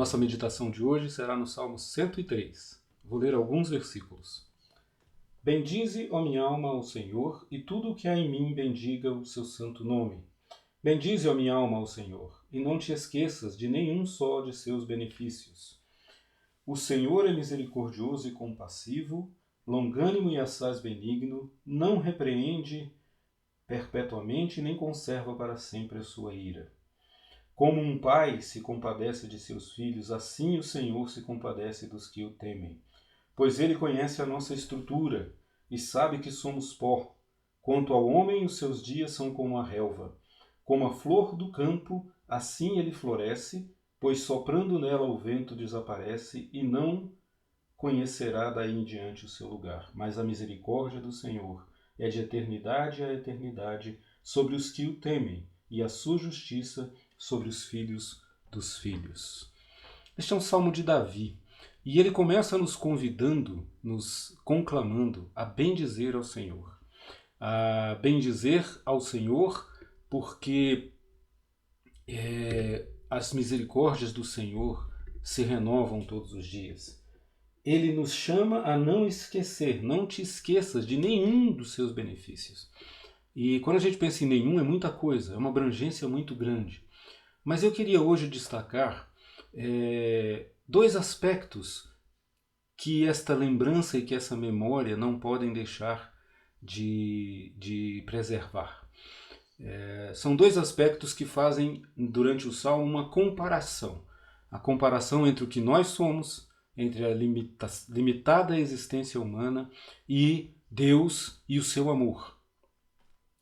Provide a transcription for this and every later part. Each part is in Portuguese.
Nossa meditação de hoje será no Salmo 103. Vou ler alguns versículos. Bendize, ó minha alma, ao Senhor, e tudo o que há em mim bendiga o seu santo nome. Bendize, ó minha alma, ao Senhor, e não te esqueças de nenhum só de seus benefícios. O Senhor é misericordioso e compassivo, longânimo e assaz benigno, não repreende perpetuamente, nem conserva para sempre a sua ira. Como um pai se compadece de seus filhos, assim o Senhor se compadece dos que o temem. Pois ele conhece a nossa estrutura e sabe que somos pó. Quanto ao homem, os seus dias são como a relva. Como a flor do campo, assim ele floresce, pois soprando nela o vento desaparece e não conhecerá daí em diante o seu lugar. Mas a misericórdia do Senhor é de eternidade a eternidade sobre os que o temem, e a sua justiça sobre os filhos dos filhos. Este é um salmo de Davi, e ele começa nos convidando, nos conclamando a bendizer ao Senhor. A bendizer ao Senhor porque as misericórdias do Senhor se renovam todos os dias. Ele nos chama a não esquecer, não te esqueças de nenhum dos seus benefícios. E quando a gente pensa em nenhum, é muita coisa, é uma abrangência muito grande. Mas eu queria hoje destacar dois aspectos que esta lembrança e que essa memória não podem deixar de preservar. São dois aspectos que fazem, durante o Salmo, uma comparação. A comparação entre o que nós somos, entre a limitada existência humana e Deus e o seu amor.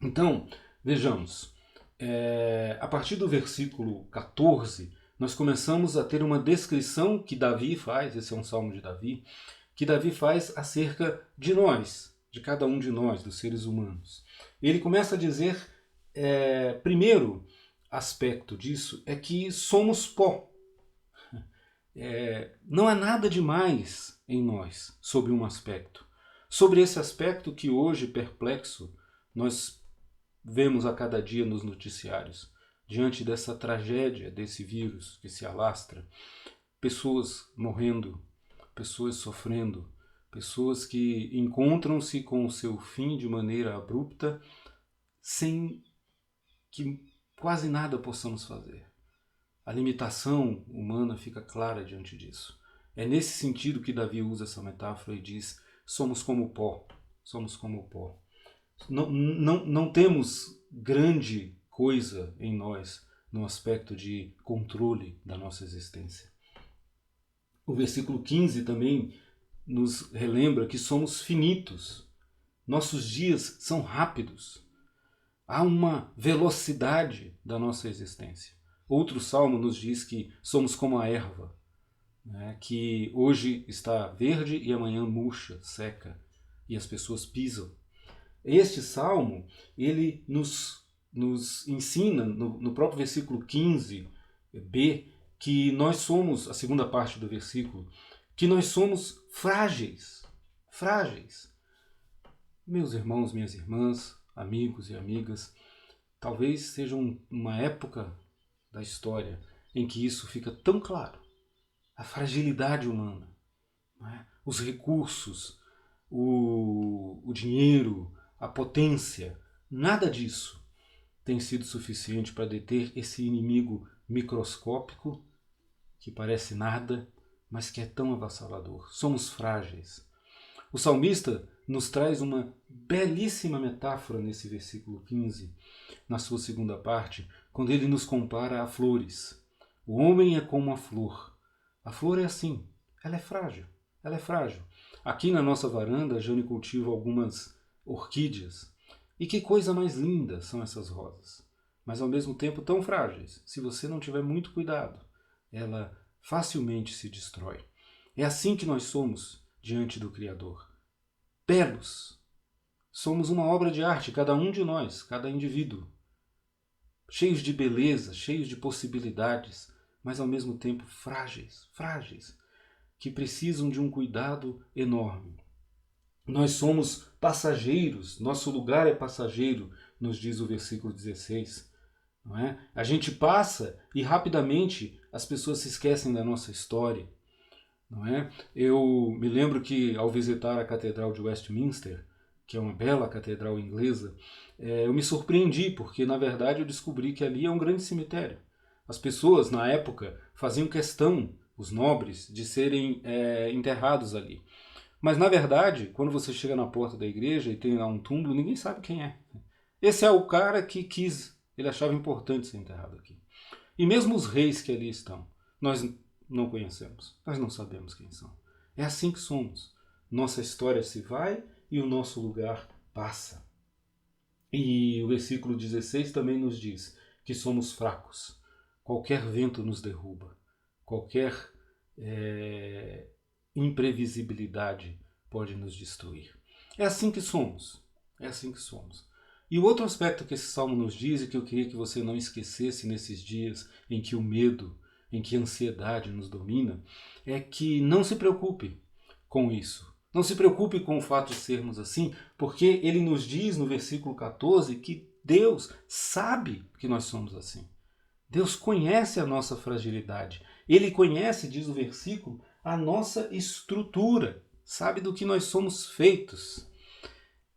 Então, vejamos, a partir do versículo 14, nós começamos a ter uma descrição que Davi faz, esse é um salmo de Davi, que Davi faz acerca de nós, de cada um de nós, dos seres humanos. Ele começa a dizer, primeiro aspecto disso é que somos pó. Não há nada demais em nós sobre um aspecto. Sobre esse aspecto que hoje, perplexo, nós vemos a cada dia nos noticiários, diante dessa tragédia, desse vírus que se alastra, pessoas morrendo, pessoas sofrendo, pessoas que encontram-se com o seu fim de maneira abrupta, sem que quase nada possamos fazer. A limitação humana fica clara diante disso. É nesse sentido que Davi usa essa metáfora e diz, somos como pó, somos como pó. Não temos grande coisa em nós no aspecto de controle da nossa existência. O versículo 15 também nos relembra que somos finitos. Nossos dias são rápidos. Há uma velocidade da nossa existência. Outro salmo nos diz que somos como a erva, né, que hoje está verde e amanhã murcha, seca, e as pessoas pisam. Este salmo, ele nos ensina, no próprio versículo 15b, que nós somos, a segunda parte do versículo, que nós somos frágeis. Frágeis. Meus irmãos, minhas irmãs, amigos e amigas, talvez seja uma época da história em que isso fica tão claro. A fragilidade humana, não é? Os recursos, o dinheiro, a potência, nada disso tem sido suficiente para deter esse inimigo microscópico que parece nada, mas que é tão avassalador. Somos frágeis. O salmista nos traz uma belíssima metáfora nesse versículo 15, na sua segunda parte, quando ele nos compara a flores. O homem é como a flor. A flor é assim, ela é frágil, ela é frágil. Aqui na nossa varanda, a Jane cultiva algumas orquídeas. E que coisa mais linda são essas rosas. Mas ao mesmo tempo tão frágeis. Se você não tiver muito cuidado, ela facilmente se destrói. É assim que nós somos diante do Criador. Belos. Somos uma obra de arte, cada um de nós, cada indivíduo. Cheios de beleza, cheios de possibilidades, mas ao mesmo tempo frágeis, frágeis, que precisam de um cuidado enorme. Nós somos passageiros, nosso lugar é passageiro, nos diz o versículo 16. não é? A gente passa e rapidamente as pessoas se esquecem da nossa história, não é? Eu me lembro que ao visitar a Catedral de Westminster, que é uma bela catedral inglesa, eu me surpreendi, porque na verdade eu descobri que ali é um grande cemitério. As pessoas na época faziam questão, os nobres, de serem enterrados ali. Mas na verdade, quando você chega na porta da igreja e tem lá um túmulo, ninguém sabe quem é. Esse é o cara que ele achava importante ser enterrado aqui. E mesmo os reis que ali estão, nós não conhecemos, nós não sabemos quem são. É assim que somos. Nossa história se vai e o nosso lugar passa. E o versículo 16 também nos diz que somos fracos. Qualquer vento nos derruba. Qualquer imprevisibilidade pode nos destruir. É assim que somos. É assim que somos. E o outro aspecto que esse salmo nos diz e que eu queria que você não esquecesse nesses dias em que o medo, em que a ansiedade nos domina, é que não se preocupe com isso. Não se preocupe com o fato de sermos assim, porque ele nos diz no versículo 14 que Deus sabe que nós somos assim. Deus conhece a nossa fragilidade. Ele conhece, diz o versículo, a nossa estrutura. Sabe do que nós somos feitos.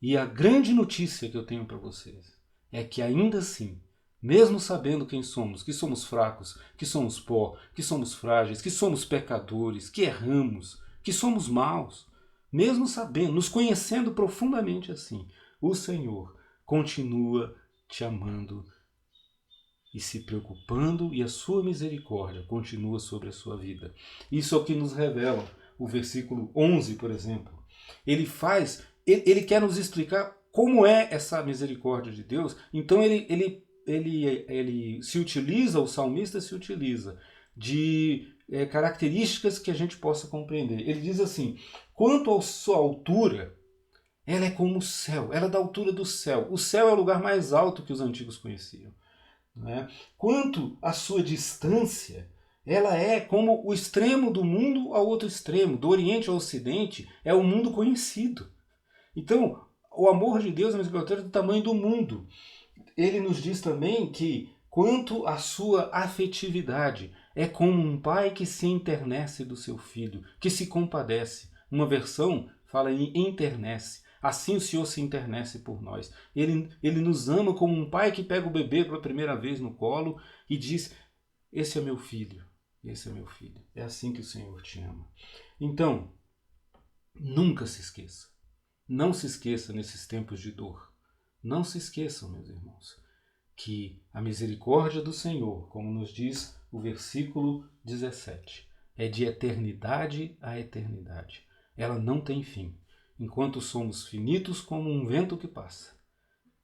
E a grande notícia que eu tenho para vocês é que ainda assim, mesmo sabendo quem somos, que somos fracos, que somos pó, que somos frágeis, que somos pecadores, que erramos, que somos maus, mesmo sabendo, nos conhecendo profundamente assim, o Senhor continua te amando e se preocupando, e a sua misericórdia continua sobre a sua vida. Isso é o que nos revela o versículo 11, por exemplo. Ele quer nos explicar como é essa misericórdia de Deus. Então ele se utiliza, o salmista se utiliza de características que a gente possa compreender. Ele diz assim: quanto à sua altura, ela é como o céu, ela é da altura do céu. O céu é o lugar mais alto que os antigos conheciam. Né? Quanto à sua distância, ela é como o extremo do mundo ao outro extremo, do Oriente ao Ocidente, é o mundo conhecido. Então, o amor de Deus, a misericórdia, é do tamanho do mundo. Ele nos diz também que, quanto à sua afetividade, é como um pai que se enternece do seu filho, que se compadece. Uma versão fala em enternece. Assim o Senhor se internece por nós. Ele nos ama como um pai que pega o bebê pela primeira vez no colo e diz: esse é meu filho, esse é meu filho. É assim que o Senhor te ama. Então, nunca se esqueça. Não se esqueça nesses tempos de dor. Não se esqueçam, meus irmãos, que a misericórdia do Senhor, como nos diz o versículo 17, é de eternidade a eternidade. Ela não tem fim. Enquanto somos finitos como um vento que passa,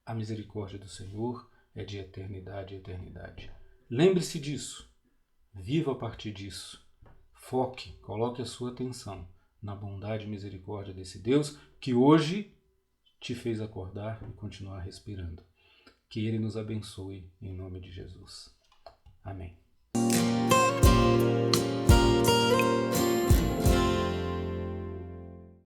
a misericórdia do Senhor é de eternidade a eternidade. Lembre-se disso. Viva a partir disso. Foque, coloque a sua atenção na bondade e misericórdia desse Deus que hoje te fez acordar e continuar respirando. Que Ele nos abençoe em nome de Jesus. Amém.